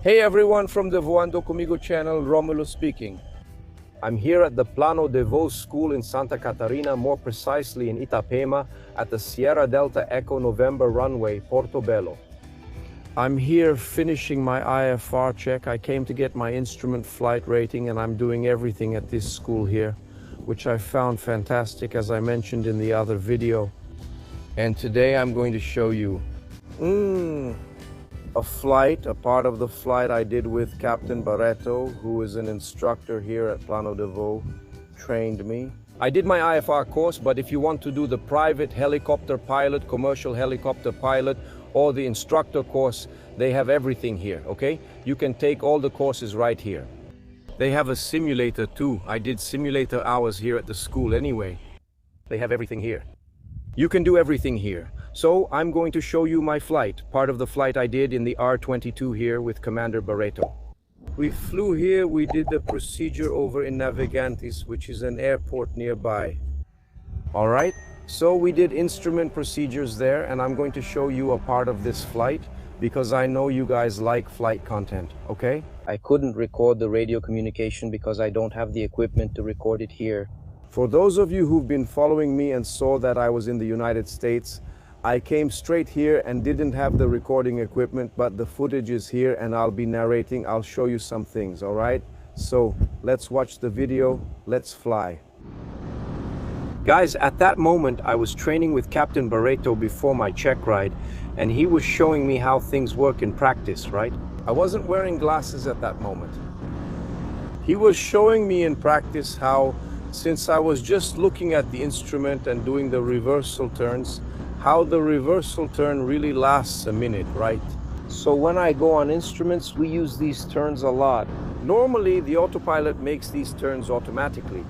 Hey everyone from the Voando Comigo channel, Romulo speaking. I'm here at the Plano de Voo school in Santa Catarina, more precisely in Itapema, at the Sierra Delta Echo November runway, Portobello. I'm here finishing my IFR check. I came to get my instrument flight rating and I'm doing everything at this school here, which I found fantastic as I mentioned in the other video. And today I'm going to show you a part of the flight I did with Captain Barreto, who is an instructor here at Plano de Voo, trained me. I did my IFR course, but if you want to do the private helicopter pilot, commercial helicopter pilot, or the instructor course, they have everything here, okay? You can take all the courses right here. They have a simulator too. I did simulator hours here at the school anyway. They have everything here. You can do everything here. So I'm going to show you my flight, part of the flight I did in the R-22 here with Commander Barreto. We flew here, we did the procedure over in Navegantes, which is an airport nearby. All right, so we did instrument procedures there, and I'm going to show you a part of this flight because I know you guys like flight content, okay? I couldn't record the radio communication because I don't have the equipment to record it here. For those of you who've been following me and saw that I was in the United States, I came straight here and didn't have the recording equipment, but the footage is here and I'll be narrating. I'll show you some things, all right? So let's watch the video. Let's fly. Guys, at that moment, I was training with Captain Barreto before my check ride, and he was showing me how things work in practice, right? I wasn't wearing glasses at that moment. He was showing me in practice how, since I was just looking at the instrument and doing the reversal turns, how the reversal turn really lasts a minute, right? So when I go on instruments, we use these turns a lot. Normally, the autopilot makes these turns automatically,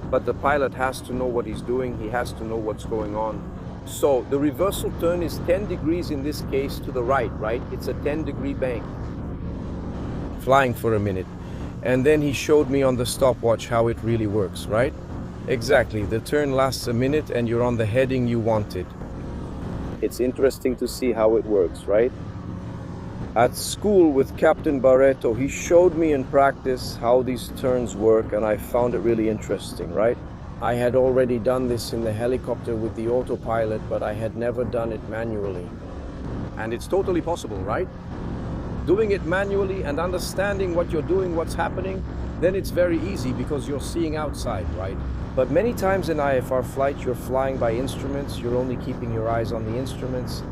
but the pilot has to know what he's doing, he has to know what's going on. So the reversal turn is 10 degrees in this case to the right? It's a 10-degree bank. Flying for a minute. And then he showed me on the stopwatch how it really works, right? Exactly, the turn lasts a minute and you're on the heading you wanted. It's interesting to see how it works, right? At school with Captain Barreto, he showed me in practice how these turns work and I found it really interesting, right? I had already done this in the helicopter with the autopilot, but I had never done it manually. And it's totally possible, right? Doing it manually and understanding what you're doing, what's happening, then it's very easy because you're seeing outside, right? But many times in IFR flight, you're flying by instruments, you're only keeping your eyes on the instruments.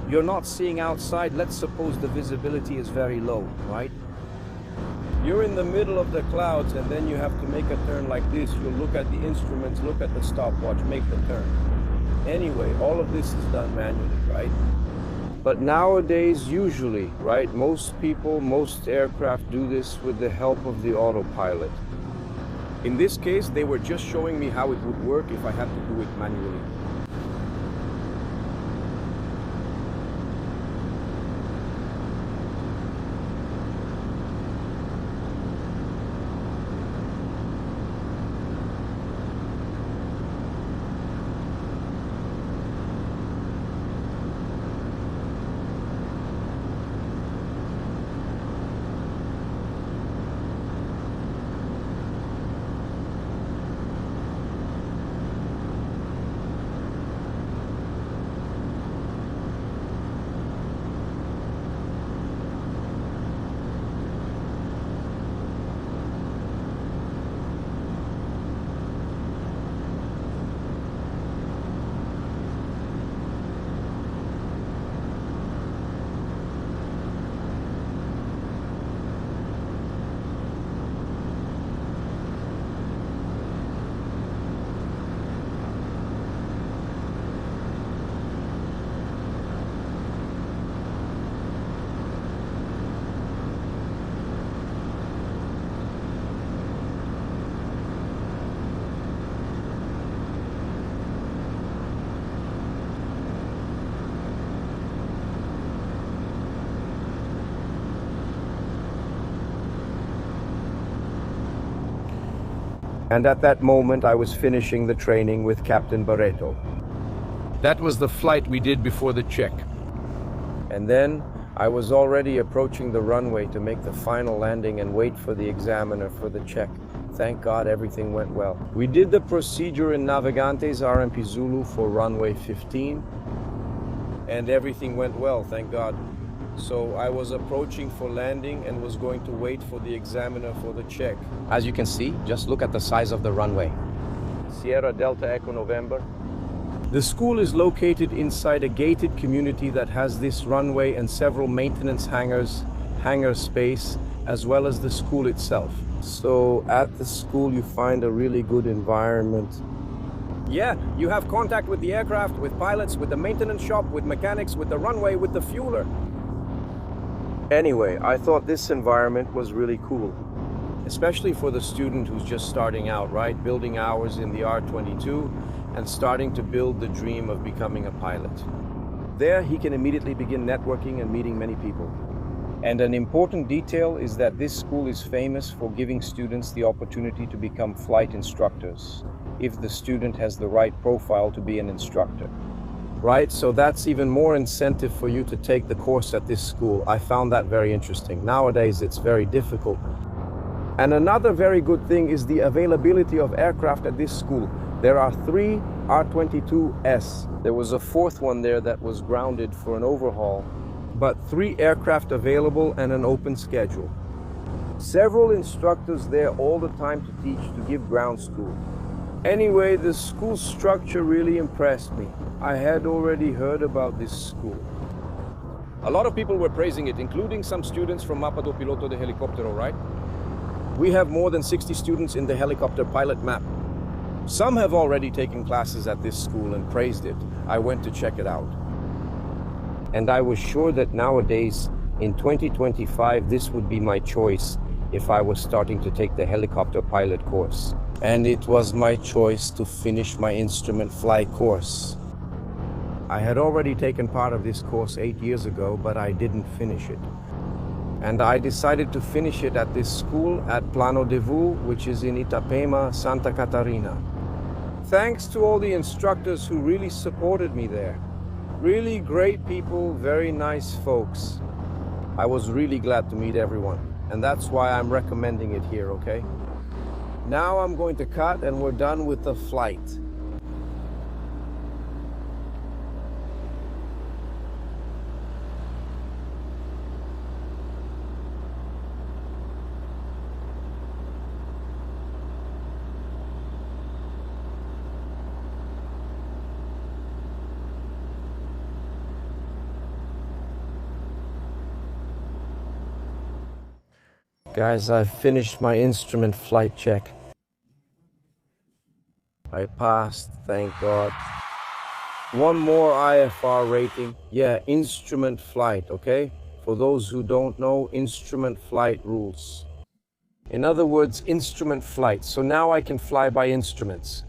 You're not seeing outside. Let's suppose the visibility is very low, right? You're in the middle of the clouds and then you have to make a turn like this. You'll look at the instruments, look at the stopwatch, make the turn. Anyway, all of this is done manually, right? But nowadays, usually, right, most people, most aircraft do this with the help of the autopilot. In this case, they were just showing me how it would work if I had to do it manually. And at that moment, I was finishing the training with Captain Barreto. That was the flight we did before the check. And then I was already approaching the runway to make the final landing and wait for the examiner for the check. Thank God everything went well. We did the procedure in Navegantes RMP Zulu for runway 15, and everything went well, thank God. So I was approaching for landing and was going to wait for the examiner for the check. As you can see, just look at the size of the runway. Sierra Delta Echo November. The school is located inside a gated community that has this runway and several maintenance hangars, hangar space, as well as the school itself. So at the school you find a really good environment. Yeah, you have contact with the aircraft, with pilots, with the maintenance shop, with mechanics, with the runway, with the fueler. Anyway, I thought this environment was really cool, especially for the student who's just starting out, right? Building hours in the R-22 and starting to build the dream of becoming a pilot. There, he can immediately begin networking and meeting many people. And an important detail is that this school is famous for giving students the opportunity to become flight instructors, if the student has the right profile to be an instructor. Right, so that's even more incentive for you to take the course at this school. I found that very interesting. Nowadays, it's very difficult. And another very good thing is the availability of aircraft at this school. There are 3 R-22S. There was a 4th one there that was grounded for an overhaul, but 3 aircraft available and an open schedule. Several instructors there all the time to teach, to give ground school. Anyway, the school structure really impressed me. I had already heard about this school. A lot of people were praising it, including some students from Mapa do Piloto de Helicóptero, right? We have more than 60 students in the helicopter pilot map. Some have already taken classes at this school and praised it. I went to check it out. And I was sure that nowadays, in 2025, this would be my choice if I was starting to take the helicopter pilot course. And it was my choice to finish my instrument flight course. I had already taken part of this course 8 years ago, but I didn't finish it. And I decided to finish it at this school at Plano de Vu, which is in Itapema, Santa Catarina. Thanks to all the instructors who really supported me there. Really great people, very nice folks. I was really glad to meet everyone, and that's why I'm recommending it here, okay? Now I'm going to cut and we're done with the flight. Guys, I've finished my instrument flight check. I passed, thank God. One more IFR rating. Yeah, instrument flight, okay? For those who don't know, instrument flight rules. In other words, instrument flight. So now I can fly by instruments.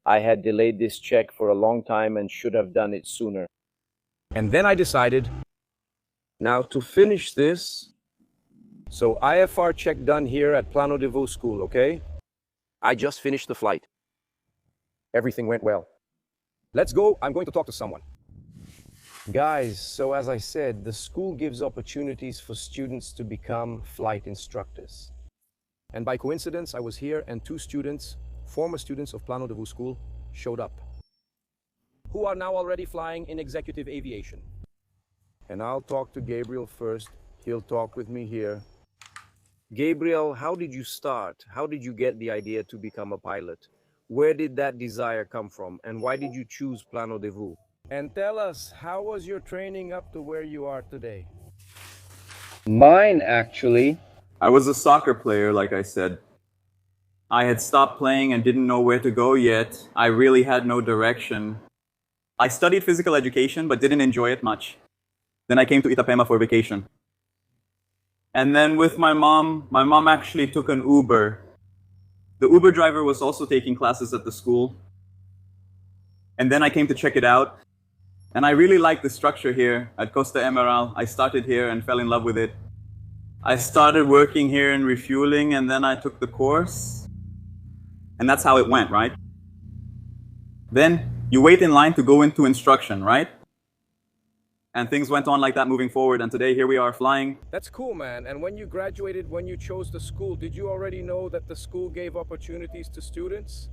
I had delayed this check for a long time and should have done it sooner. And then I decided, now to finish this, so IFR check done here at Plano de Vu School, okay? I just finished the flight. Everything went well. Let's go, I'm going to talk to someone. Guys, so as I said, the school gives opportunities for students to become flight instructors. And by coincidence, I was here and 2 students, former students of Plano de Vu School, showed up, who are now already flying in executive aviation. And I'll talk to Gabriel first. He'll talk with me here. Gabriel, how did you start? How did you get the idea to become a pilot? Where did that desire come from? And why did you choose Plano de Vu? And tell us, how was your training up to where you are today? Mine, actually. I was a soccer player, like I said. I had stopped playing and didn't know where to go yet. I really had no direction. I studied physical education, but didn't enjoy it much. Then I came to Itapema for vacation. And then with my mom actually took an Uber. The Uber driver was also taking classes at the school. And then I came to check it out. And I really liked the structure here at Costa Emerald. I started here and fell in love with it. I started working here in refueling, and then I took the course. And that's how it went, right? Then you wait in line to go into instruction, right? And things went on like that moving forward, and today here we are flying. That's cool, man. And when you graduated, when you chose the school, did you already know that the school gave opportunities to students?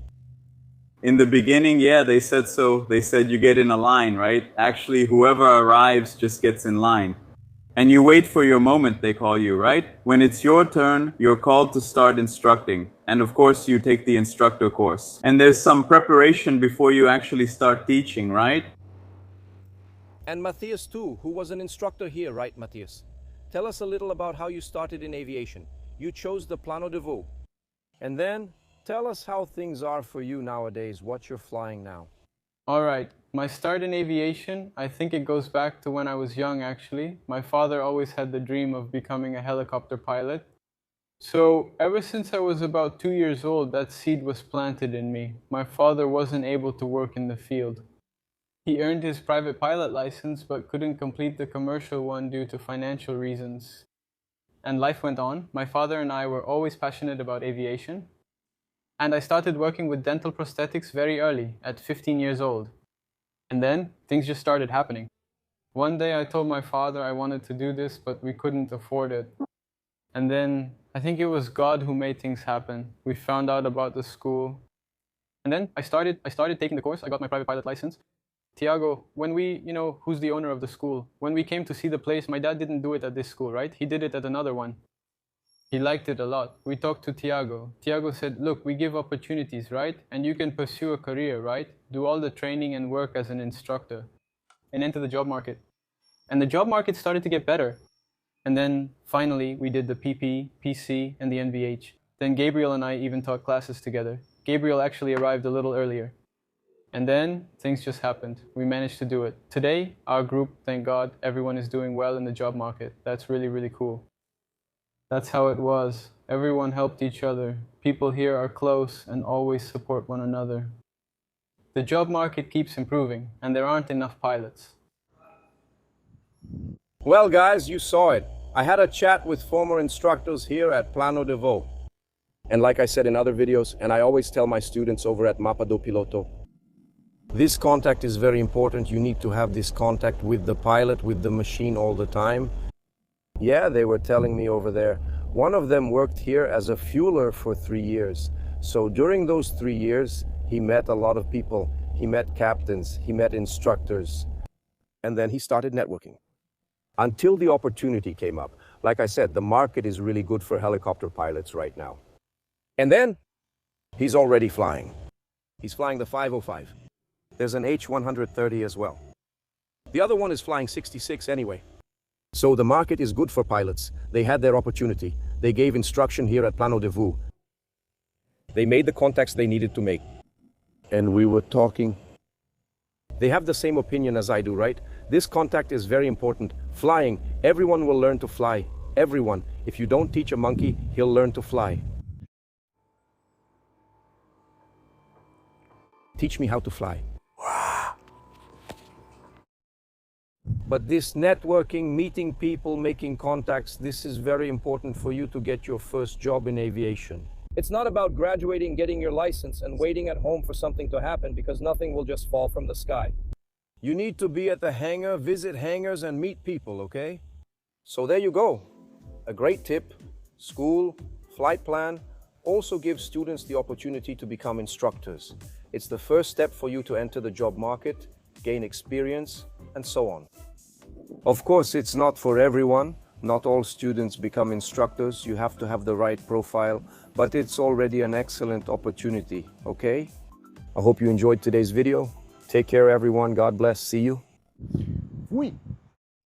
In the beginning, yeah, they said so. They said you get in a line, right? Actually, whoever arrives just gets in line. And you wait for your moment, they call you, right? When it's your turn, you're called to start instructing. And of course, you take the instructor course. And there's some preparation before you actually start teaching, right? And Matheus too, who was an instructor here, right, Matheus? Tell us a little about how you started in aviation. You chose the Plano de Voo. And then, tell us how things are for you nowadays, what you're flying now. All right, my start in aviation, I think it goes back to when I was young actually. My father always had the dream of becoming a helicopter pilot. So ever since I was about 2 years old, that seed was planted in me. My father wasn't able to work in the field. He earned his private pilot license but couldn't complete the commercial one due to financial reasons. And life went on. My father and I were always passionate about aviation. And I started working with dental prosthetics very early, at 15 years old. And then things just started happening. One day I told my father I wanted to do this, but we couldn't afford it. And then I think it was God who made things happen. We found out about the school. And then I started taking the course. I got my private pilot license. Tiago, when we, who's the owner of the school? When we came to see the place, my dad didn't do it at this school, right? He did it at another one. He liked it a lot. We talked to Tiago. Tiago said, look, we give opportunities, right? And you can pursue a career, right? Do all the training and work as an instructor and enter the job market. And the job market started to get better. And then finally, we did the PP, PC, and the NVH. Then Gabriel and I even taught classes together. Gabriel actually arrived a little earlier. And then things just happened. We managed to do it. Today, our group, thank God, everyone is doing well in the job market. That's really, really cool. That's how it was. Everyone helped each other. People here are close and always support one another. The job market keeps improving, and there aren't enough pilots. Well, guys, you saw it. I had a chat with former instructors here at Plano de Voo. And like I said in other videos, and I always tell my students over at Mapa do Piloto, this contact is very important. You need to have this contact with the pilot, with the machine all the time. Yeah, they were telling me over there. One of them worked here as a fueler for 3 years. So during those 3 years, he met a lot of people. He met captains, he met instructors. And then he started networking. Until the opportunity came up. Like I said, the market is really good for helicopter pilots right now. And then, he's already flying. He's flying the 505. There's an H130 as well. The other one is flying 66 anyway. So the market is good for pilots. They had their opportunity. They gave instruction here at Plano de Voo. They made the contacts they needed to make. And we were talking. They have the same opinion as I do, right? This contact is very important. Flying, everyone will learn to fly. Everyone. If you don't teach a monkey, he'll learn to fly. Teach me how to fly. But this networking, meeting people, making contacts, this is very important for you to get your first job in aviation. It's not about graduating, getting your license, and waiting at home for something to happen, because nothing will just fall from the sky. You need to be at the hangar, visit hangars, and meet people, okay? So there you go. A great tip. School, flight plan, also gives students the opportunity to become instructors. It's the first step for you to enter the job market, gain experience, and so on. Of course, it's not for everyone. Not all students become instructors. You have to have the right profile, but it's already an excellent opportunity, okay? I hope you enjoyed today's video. Take care, everyone. God bless. See you. Oui.